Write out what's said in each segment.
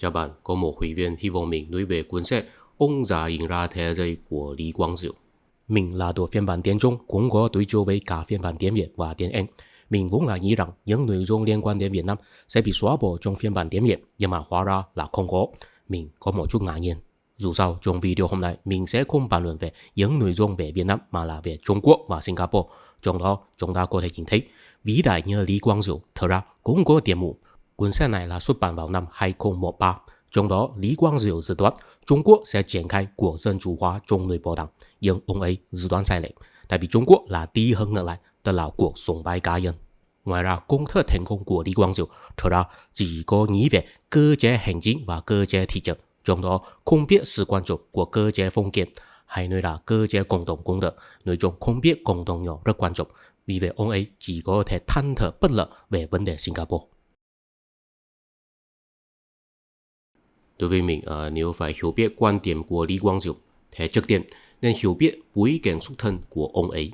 Chào bạn, có một hội viên hy vọng mình nói về cuốn sách Ông già nhìn ra thế giới của Lý Quang Diệu. Mình là thuộc phiên bản tiếng Trung, cũng có đối chiếu với cả phiên bản tiếng Việt và tiếng Anh. Mình vốn là nghĩ rằng những nội dung liên quan đến Việt Nam sẽ bị xóa bỏ trong phiên bản tiếng Việt, nhưng mà hóa ra là không có. Mình có một chút ngạc nhiên. Dù sao, trong video hôm nay, mình sẽ không bàn luận về những nội dung về Việt Nam mà là về Trung Quốc và Singapore. Trong đó, chúng ta có thể nhìn thấy vĩ đại như Lý Quang Diệu thật ra cũng có điểm mù. Cuốn sách này là xuất bản vào năm 2013. Trong đó, Lý Quang Diệu dự đoán Trung Quốc sẽ triển khai cuộc dân chủ hóa trong nội bộ đảng, nhưng ông ấy dự đoán sai lệch, tại vì Trung Quốc là đi hơn ngược lại, tức là cuộc sùng bái cá nhân. Ngoài ra, công thức thành công của Lý Quang Diệu thật ra chỉ có nghĩ về cơ chế hành chính và cơ chế thị trường, trong đó không biết sự quan trọng của cơ chế phong kiến, hay nói là cơ chế cộng đồng công đức, nói chung không biết cộng đồng nhỏ rất quan trọng, vì vậy ông ấy chỉ có thể than thở bất lợi về vấn đề Singapore. Đối với mình, nếu phải hiểu biết quan điểm của Lý Quang Diệu, thì trước tiên nên hiểu biết bối cảnh xuất thân của ông ấy.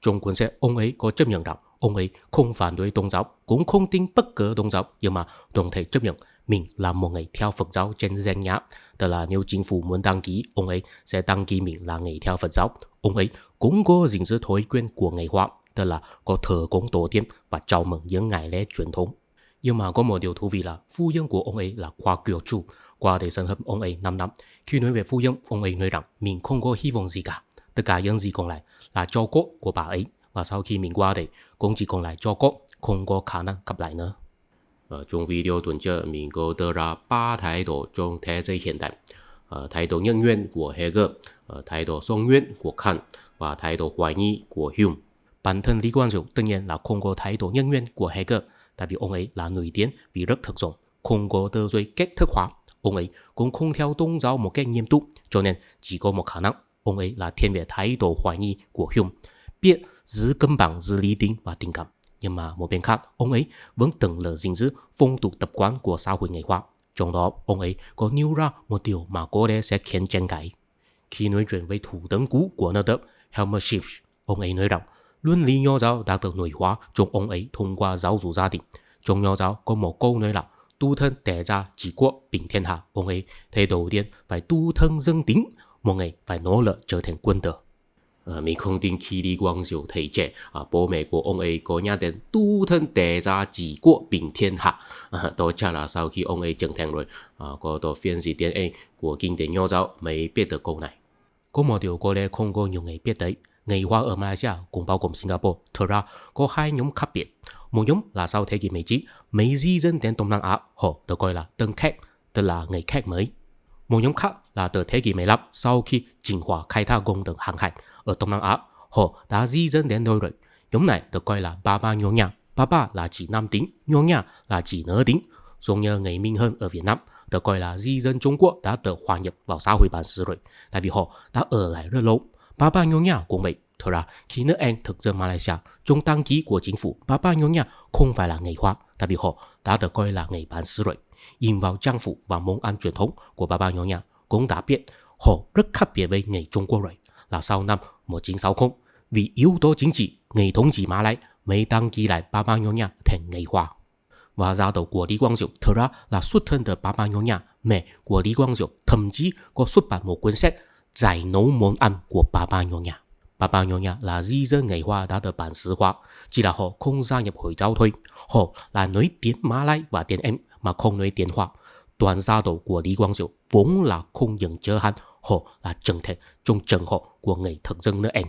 Trong cuốn sách, ông ấy có chấp nhận rằng ông ấy không phản đối tôn giáo, cũng không tin bất cứ tôn giáo, nhưng mà đồng thời chấp nhận mình là một người theo Phật giáo trên danh nghĩa. Tức là nếu chính phủ muốn đăng ký, ông ấy sẽ đăng ký mình là người theo Phật giáo. Ông ấy cũng có gìn giữ thói quen của người Hoa, tức là có thờ cúng tổ tiên và chào mừng những ngày lễ truyền thống. Nhưng mà có một điều thú vị là phu nhân của ông ấy là Khoa Kiều Chu. Qua để sân hấp ông ấy 5 năm. Khi nói về phu nhân, ông ấy nói rằng mình không có hy vọng gì cả. Tất cả những gì còn lại là tro cốt của bà ấy. Và sau khi mình qua đây, cũng chỉ còn lại tro cốt, không có khả năng gặp lại nữa. Trong video tuần trước, mình có đưa ra 3 thái độ trong thế giới hiện đại. Thái độ nhân nguyên của Hegel, thái độ song nguyên của Kant và thái độ hoài nghi của Hume. Bản thân Lý Quang Diệu tất nhiên là không có thái độ nhân nguyên của Hegel, tại vì ông ấy là nổi tiếng vì rất thực dụng, không có tư duy cách thức hóa. Ông ấy cũng không theo tôn giáo một cách nghiêm túc, cho nên chỉ có một khả năng, ông ấy là thiên về thái độ hoài nghi của Hume, biết giữ cân bằng giữa lý tính và tình cảm. Nhưng mà một bên khác, ông ấy vẫn từng là gìn giữ phong tục tập quán của xã hội người Hoa. Trong đó, ông ấy có nêu ra một điều mà có lẽ sẽ khiến tranh cãi. Khi nói chuyện với thủ tướng cũ của nước Đức, Helmut Schmidt, ông ấy nói rằng luân lý nho giáo đã được nội hóa trong ông ấy thông qua giáo dục gia đình. Trong nho giáo có một câu nói là tu thân tể ra chỉ quốc bình thiên hạ. Ông ấy thấy đầu tiên phải tu thân dân tính, một ngày phải nỗ lực trở thành quân tử. Mình không tin khi Lý Quang Diệu thầy trẻ, bố mẹ của ông ấy có nhắc đến tu thân tể ra chỉ quốc bình thiên hạ. Đó chắc là sau khi ông ấy trưởng thành rồi, có đọc phiên dịch tiếng Anh của kinh tế nho giáo mới biết được câu này. Có một điều có lẽ không có nhiều người biết đấy. Người Hoa ở Malaysia cũng bao gồm Singapore, thật ra có hai nhóm khác biệt. Một nhóm là sau thế kỷ 19, mấy di dân đến Đông Nam Á, họ được gọi là tân khách, tức là người khách mới. Một nhóm khác là từ thế kỷ 15, sau khi Chính Hòa khai thác công đường hàng hải ở Đông Nam Á, họ đã di dân đến nơi rồi. Nhóm này được gọi là Baba Nyonya. Baba là chỉ nam tính, Nyonya là chỉ nữ tính. Giống như người Minh Hơn ở Việt Nam, được gọi là di dân Trung Quốc đã được hòa nhập vào xã hội bản xứ rồi, tại vì họ đã ở lại rất lâu. Baba Nyonya cũng vậy. Thật ra, khi nước Anh thực dân Malaysia, trong đăng ký của chính phủ, Baba Nyonya không phải là người Hoa, tại vì họ đã được coi là người bản xứ rồi. Nhìn vào trang phục và món ăn truyền thống của Baba Nyonya cũng đã biết họ rất khác biệt với người Trung Quốc rồi. Là sau năm 1960, vì yếu tố chính trị, người thống trị Mã Lai mới đăng ký lại Baba Nyonya thành người Hoa. Và gia đầu của Lý Quang Diệu thật ra là xuất thân từ Baba Nyonya. Mẹ của Lý Quang Diệu thậm chí có xuất bản một cuốn sách giải nấu món ăn của Baba Nyonya. Baba Nyonya là di dân người Hoa đã được bản xứ hóa, chỉ là họ không gia nhập Hồi giáo thôi. Họ là nói tiếng Mã Lai và tiếng Anh mà không nói tiếng Hoa. Toàn gia đầu của Lý Quang Diệu vốn là không nhận chớ hắn, họ là chân thể trong trường họ của người thực dân nước Anh.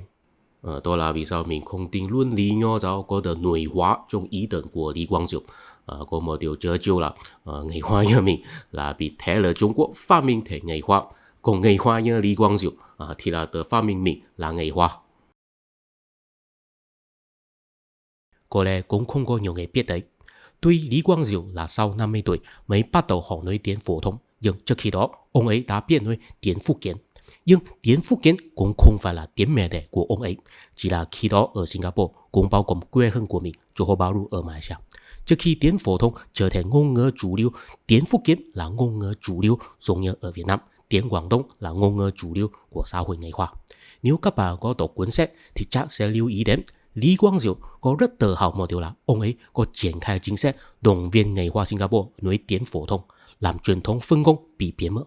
Đó là vì sao mình không tin luân lý nho giáo có được nội hóa trong ý tưởng của Lý Quang Diệu. Có một điều chớ trêu là người Hoa như mình là bị thế lực Trung Quốc phát minh thành người Hoa, còn người Hoa như Lý Quang Diệu thì là được phát minh mình là người Hoa. Có lẽ cũng không có nhiều người biết đấy. Tuy Lý Quang Diệu là sau 50 tuổi mới bắt đầu học nói tiếng phổ thông, nhưng trước khi đó ông ấy đã biết nói tiếng Phúc Kiến. Nhưng tiếng Phúc Kiến cũng không phải là tiếng mẹ đẻ của ông ấy, chỉ là khi đó ở Singapore cũng bao gồm quê hương của mình, Johor Bahru ở Malaysia. Trước khi tiếng phổ thông trở thành ngôn ngữ chủ lưu, tiếng Phúc Kiến là ngôn ngữ chủ lưu giống như ở Việt Nam, tiếng Quảng Đông là ngôn ngữ chủ lưu của xã hội người Hoa. Nếu các bạn có đọc cuốn sách thì chắc sẽ lưu ý đến Lý Quang Diệu có rất tự hào một điều là ông ấy có triển khai chính sách động viên người Hoa Singapore nói tiếng phổ thông, làm truyền thống phân công bị biến mất.